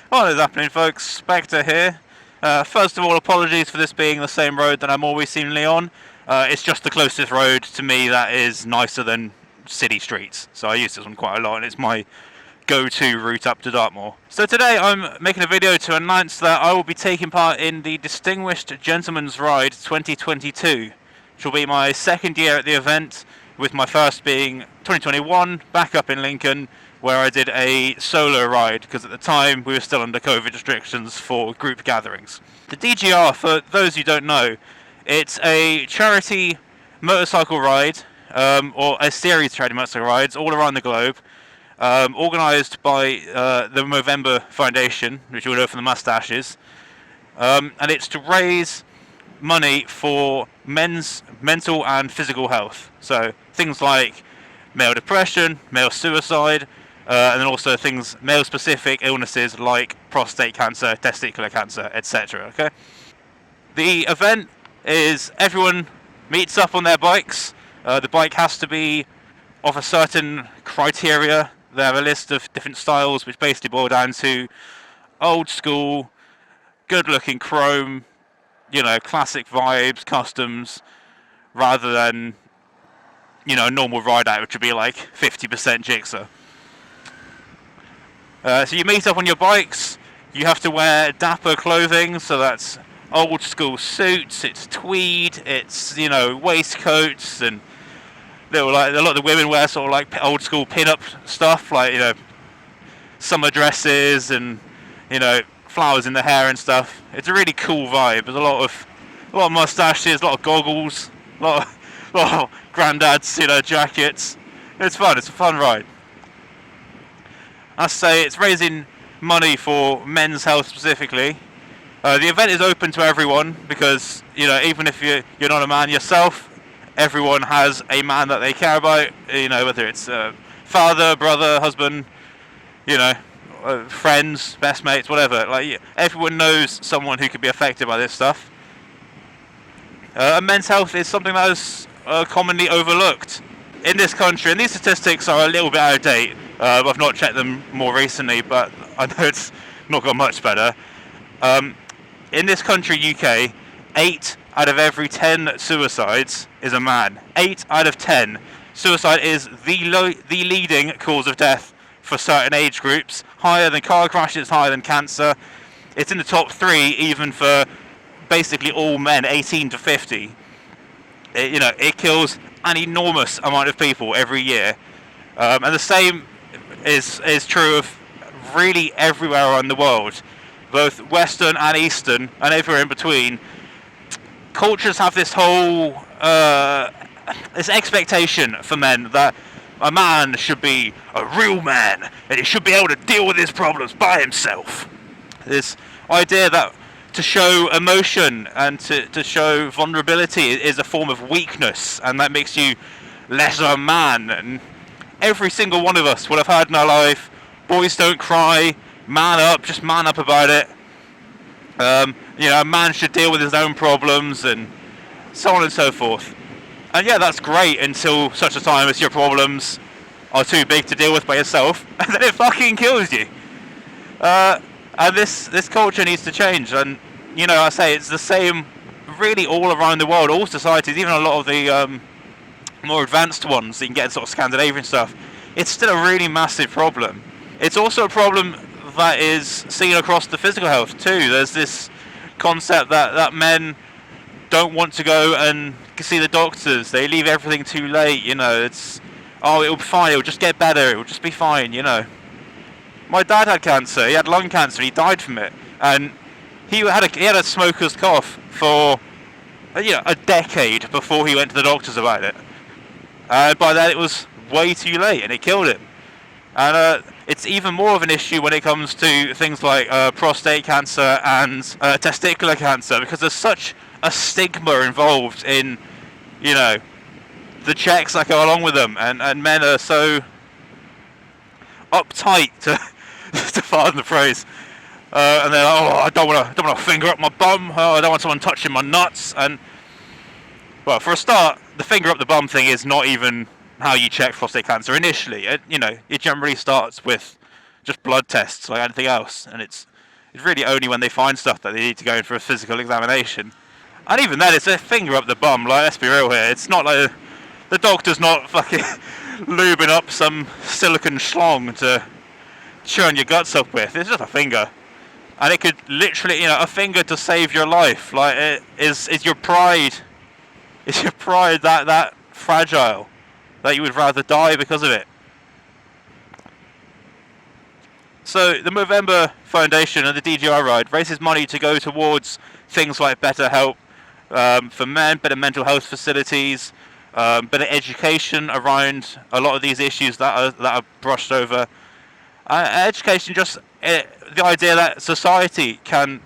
What is happening, folks? Spectre here. First of all, apologies for this being the same road that I'm always seemingly on. It's just the closest road to me that is nicer than city streets, so I use this one quite a lot, and it's my go-to route up to Dartmoor. So today I'm making a video to announce that I will be taking part in the Distinguished Gentleman's Ride 2022, which will be my second year at the event, with my first being 2021, back up in Lincoln, where I did a solo ride, because at the time we were still under COVID restrictions for group gatherings. The DGR, for those who don't know, it's a charity motorcycle ride, or a series of charity motorcycle rides all around the globe, organised by the Movember Foundation, which you will know from the moustaches, and it's to raise money for men's mental and physical health. So things like male depression, male suicide, and then also things, male-specific illnesses like prostate cancer, testicular cancer, etc. Okay. The event is everyone meets up on their bikes. The bike has to be of a certain criteria. They have a list of different styles, which basically boil down to old school, good-looking chrome, classic vibes, customs, rather than, a normal ride out, which would be like 50% jigsaw. So you meet up on your bikes, you have to wear dapper clothing, so that's old school suits, it's tweed, it's, waistcoats, and a lot of the women wear sort of like old school pin-up stuff, like, summer dresses and, flowers in the hair and stuff. It's a really cool vibe. There's a lot of mustaches, a lot of goggles, a lot of granddads, jackets. It's fun, it's a fun ride. I say it's raising money for men's health specifically. The event is open to everyone because, even if you're not a man yourself, everyone has a man that they care about, whether it's father, brother, husband, friends, best mates, whatever. Like, everyone knows someone who could be affected by this stuff. Men's health is something that is commonly overlooked in this country, and these statistics are a little bit out of date. I've not checked them more recently, but I know it's not got much better. In this country, UK, 8 out of every 10 suicides is a man. 8 out of 10. Suicide is the leading cause of death for certain age groups. Higher than car crashes, higher than cancer. It's in the top 3 even for basically all men, 18 to 50. It kills an enormous amount of people every year. And the same is true of really everywhere around the world, both Western and Eastern and everywhere in between. Cultures have this whole this expectation for men that a man should be a real man and he should be able to deal with his problems by himself. This idea that to show emotion and to show vulnerability is a form of weakness, and that makes you less of a man. And every single one of us will have heard in our life, boys don't cry, man up, just man up about it. A man should deal with his own problems, and so on and so forth. And yeah, that's great until such a time as your problems are too big to deal with by yourself, and then it fucking kills you. And this culture needs to change, and I say it's the same really all around the world, all societies, even a lot of the more advanced ones that you can get in sort of Scandinavian stuff. It's still a really massive problem. It's also a problem that is seen across the physical health too. There's this concept that men don't want to go and see the doctors. They leave everything too late. It's, it'll be fine, it'll just get better, it'll just be fine. My dad had cancer. He had lung cancer. He died from it, and he had a smoker's cough for a decade before he went to the doctors about it. By then it was way too late, and it killed him. And it's even more of an issue when it comes to things like prostate cancer and testicular cancer, because there's such a stigma involved in, the checks that go along with them, and men are so uptight to to pardon the phrase, and they're like, I don't want to finger up my bum. I don't want someone touching my nuts. And well, for a start, the finger up the bum thing is not even how you check prostate cancer initially. It generally starts with just blood tests like anything else, and it's It's really only when they find stuff that they need to go in for a physical examination. And even then, it's a finger up the bum. Like, let's be real here. It's not like the doctor's not fucking lubing up some silicone schlong to churn your guts up with. It's just a finger, and it could literally, you know, a finger to save your life. Like, is your pride? Is your pride that fragile that you would rather die because of it? So the Movember Foundation and the DGR ride raises money to go towards things like better help for men, better mental health facilities, better education around a lot of these issues that are brushed over. Education, just the idea that society can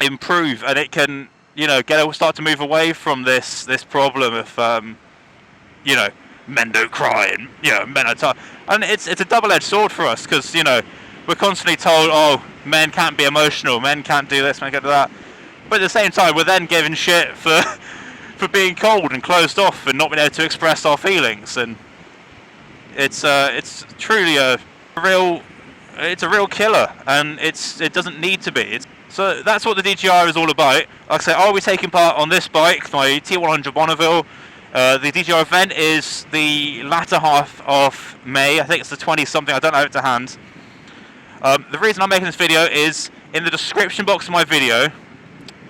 improve and it can, you know, start to move away from this problem of you know, men don't cry and, you know, men are tough. And it's a double-edged sword for us, because, you know, we're constantly told, oh, men can't be emotional, men can't do this, men can't do that. But at the same time, we're then given shit for being cold and closed off and not being able to express our feelings. And it's truly a real killer, and it doesn't need to be. So that's what the DGR is all about. Like I say, I'll be taking part on this bike, my T100 Bonneville. The DGR event is the latter half of May. I think it's the 20-something. I don't have it to hand. The reason I'm making this video is in the description box of my video,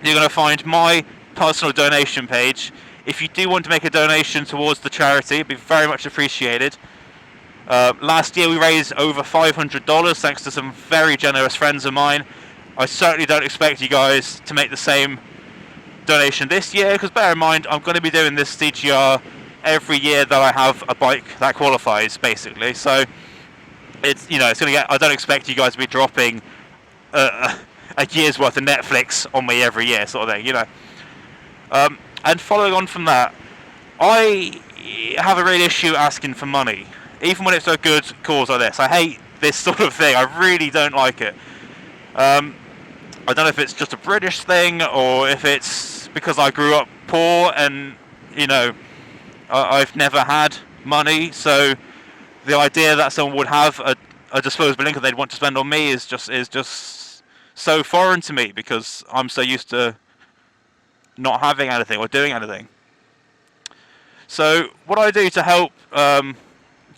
you're going to find my personal donation page. If you do want to make a donation towards the charity, it'd be very much appreciated. Last year we raised over $500 thanks to some very generous friends of mine. I certainly don't expect you guys to make the same donation this year, because bear in mind, I'm going to be doing this DGR every year that I have a bike that qualifies, basically. So it's, you know, it's going to get, I don't expect you guys to be dropping a year's worth of Netflix on me every year, sort of thing, you know. And following on from that, I have a real issue asking for money, even when it's a good cause like this. I hate this sort of thing. I really don't like it. I don't know if it's just a British thing, or if it's because I grew up poor and, you know, I've never had money, so the idea that someone would have a disposable income they'd want to spend on me is just so foreign to me, because I'm so used to not having anything or doing anything. So what I do to help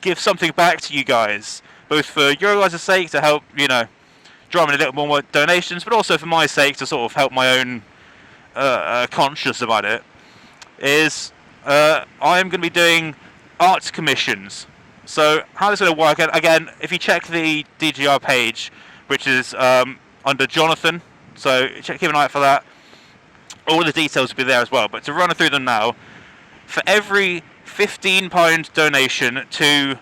give something back to you guys, both for your guys' sake, to help, you know, drum in a little more donations, but also for my sake to sort of help my own conscience about it, is I'm going to be doing art commissions. So how this is going to work, again, if you check the DGR page, which is under Jonathan, so keep an eye out for that. All the details will be there as well, but to run through them now, for every £15 donation to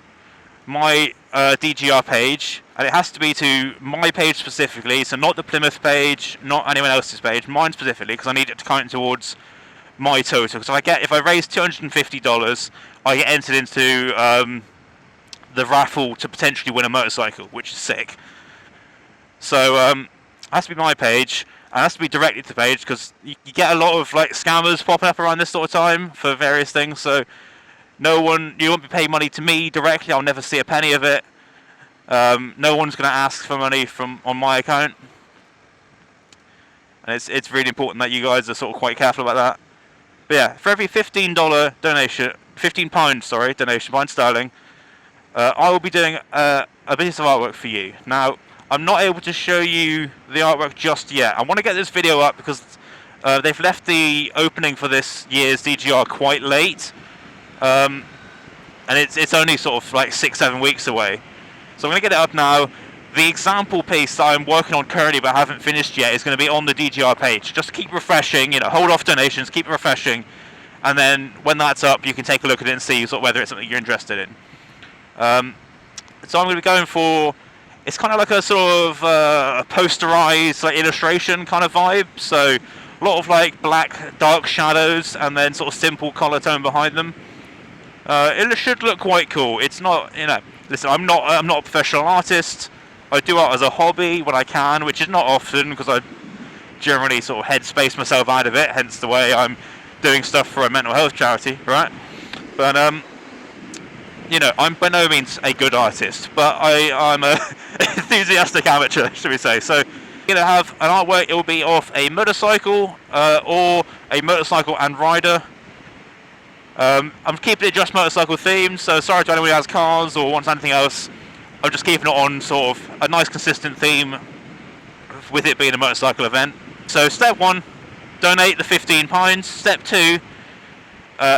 my DGR page, and it has to be to my page specifically, so not the Plymouth page, not anyone else's page, mine specifically, because I need it to count towards my total. Because if I raise $250, I get entered into the raffle to potentially win a motorcycle, which is sick. So it has to be my page, and it has to be directly to the page, because you get a lot of like scammers popping up around this sort of time for various things. So you won't be paying money to me directly. I'll never see a penny of it. No one's going to ask for money on my account, and it's really important that you guys are sort of quite careful about that. But yeah, for every £15 donation, £15 donation, £1 sterling, I will be doing a piece of artwork for you. Now, I'm not able to show you the artwork just yet. I want to get this video up because they've left the opening for this year's DGR quite late, and it's only sort of like 6-7 weeks away. So I'm going to get it up now. The example piece that I'm working on currently but haven't finished yet is going to be on the DGR page. Just keep refreshing, you know, hold off donations, keep refreshing, and then when that's up, you can take a look at it and see sort of whether it's something you're interested in. So I'm going to be going for, it's kind of like a sort of posterized like illustration kind of vibe. So a lot of like black dark shadows and then sort of simple color tone behind them. It should look quite cool. It's not, you know, listen, I'm not a professional artist. I do art as a hobby when I can, which is not often because I generally sort of headspace myself out of it, hence the way I'm doing stuff for a mental health charity, right? But you you know, I'm by no means a good artist, but I'm a enthusiastic amateur, should we say. So, going to have an artwork. It will be of a motorcycle or a motorcycle and rider. I'm keeping it just motorcycle themed, so sorry to anyone who has cars or wants anything else. I'm just keeping it on sort of a nice consistent theme with it being a motorcycle event. So step 1, donate the £15. Step 2,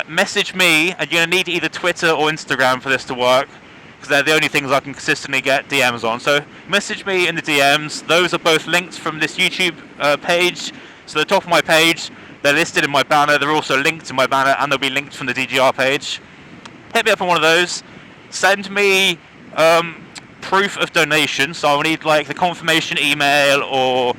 message me, and you're going to need either Twitter or Instagram for this to work, because they're the only things I can consistently get DMs on. So message me in the DMs. Those are both linked from this YouTube page. So the top of my page, they're listed in my banner. They're also linked in my banner, and they'll be linked from the DGR page. Hit me up on one of those. Send me proof of donation. So I'll need like the confirmation email or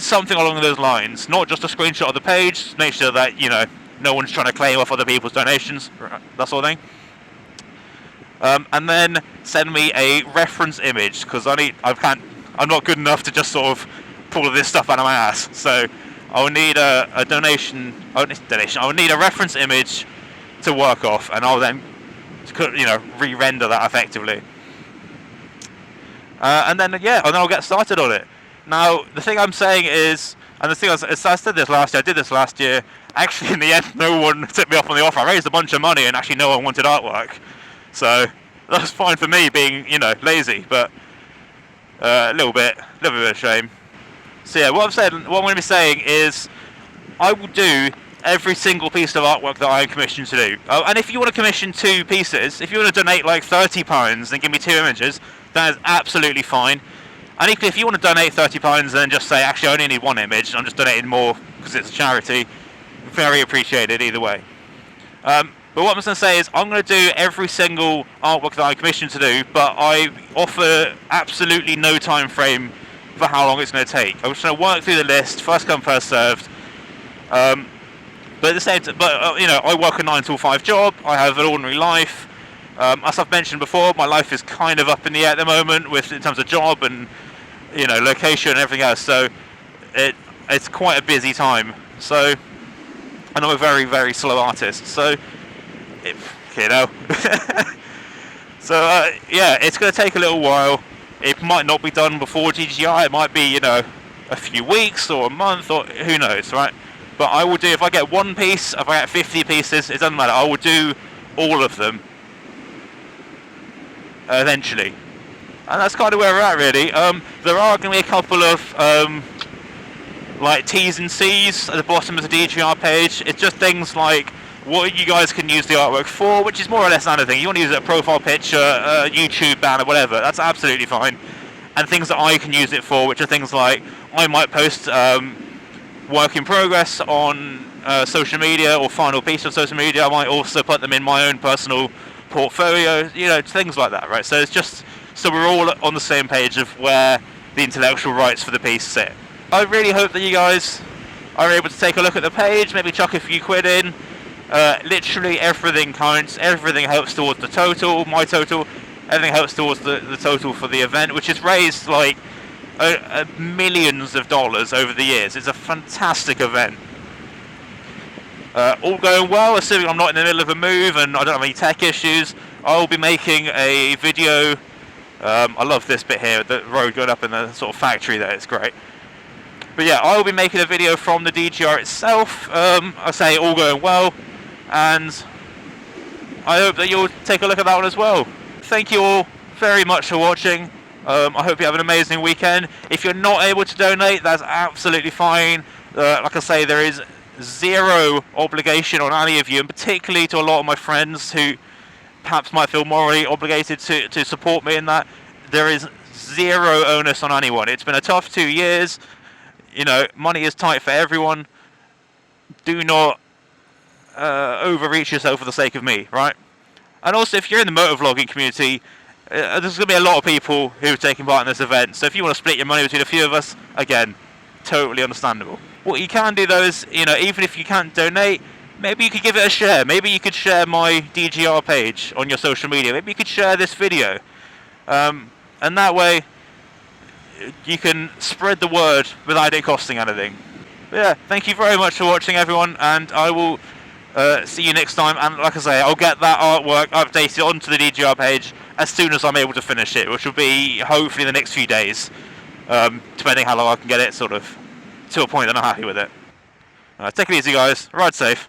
something along those lines. Not just a screenshot of the page. Make sure that, you know, no one's trying to claim off other people's donations, that sort of thing. And then send me a reference image, because I'm not good enough to just sort of pull this stuff out of my ass. So I'll need a donation. I'll need a reference image to work off, and I'll then, you know, re-render that effectively. And then I'll get started on it. Now the thing I'm saying is, and the thing I said this last year. I did this last year. Actually, in the end, no one took me up on the offer. I raised a bunch of money, and actually, no one wanted artwork. So that was fine for me, being, you know, lazy, but a little bit of a shame. So yeah, what I'm going to be saying is, I will do every single piece of artwork that I am commissioned to do. And if you want to commission 2 pieces, if you want to donate like £30 and give me 2 images, that is absolutely fine. And equally, if you want to donate £30 and then just say, actually, I only need 1 image, I'm just donating more because it's a charity, very appreciated either way. But what I'm going to say is, I'm going to do every single artwork that I commissioned to do, but I offer absolutely no time frame for how long it's going to take. I'm just going to work through the list, first come, first served. But at the same time, you know, I work a 9 to 5 job. I have an ordinary life. As I've mentioned before, my life is kind of up in the air at the moment, in terms of job and, you know, location and everything else. So it's quite a busy time. So, and I'm a very, very slow artist. So, you know. So yeah, it's going to take a little while. It might not be done before DGI. It might be, you know, a few weeks or a month, or who knows, right? But I will do, if I get 1 piece, if I get 50 pieces, it doesn't matter. I will do all of them eventually. And that's kind of where we're at, really. There are going to be a couple of like T's and C's at the bottom of the DGR page. It's just things like what you guys can use the artwork for, which is more or less anything. You want to use it a profile picture, a YouTube banner, whatever. That's absolutely fine. And things that I can use it for, which are things like, I might post work in progress on social media, or final piece on social media. I might also put them in my own personal portfolio, you know, things like that, right? So it's just so we're all on the same page of where the intellectual rights for the piece sit. I really hope that you guys are able to take a look at the page, maybe chuck a few quid in. Literally everything counts, everything helps towards the total, my total, everything helps towards the total for the event, which has raised like millions of dollars over the years. It's a fantastic event. All going well, assuming I'm not in the middle of a move and I don't have any tech issues, I'll be making a video. I love this bit here, the road going up in the sort of factory there, it's great. But yeah, I will be making a video from the DGR itself. I say all going well, and I hope that you'll take a look at that one as well. Thank you all very much for watching. I hope you have an amazing weekend. If you're not able to donate, that's absolutely fine. Like I say, there is zero obligation on any of you, and particularly to a lot of my friends who perhaps might feel morally obligated to support me in that. There is zero onus on anyone. It's been a tough 2 years. You know, money is tight for everyone. Do not overreach yourself for the sake of me, right? And also, if you're in the motovlogging community, there's going to be a lot of people who are taking part in this event. So if you want to split your money between a few of us, again, totally understandable. What you can do though is, you know, even if you can't donate, maybe you could give it a share. Maybe you could share my DGR page on your social media. Maybe you could share this video. And that way, you can spread the word without it costing anything. But yeah, thank you very much for watching, everyone, and I will See you next time, and like I say, I'll get that artwork updated onto the DGR page as soon as I'm able to finish it, which will be hopefully in the next few days, depending how long I can get it sort of to a point that I'm happy with it. Take it easy guys, ride safe.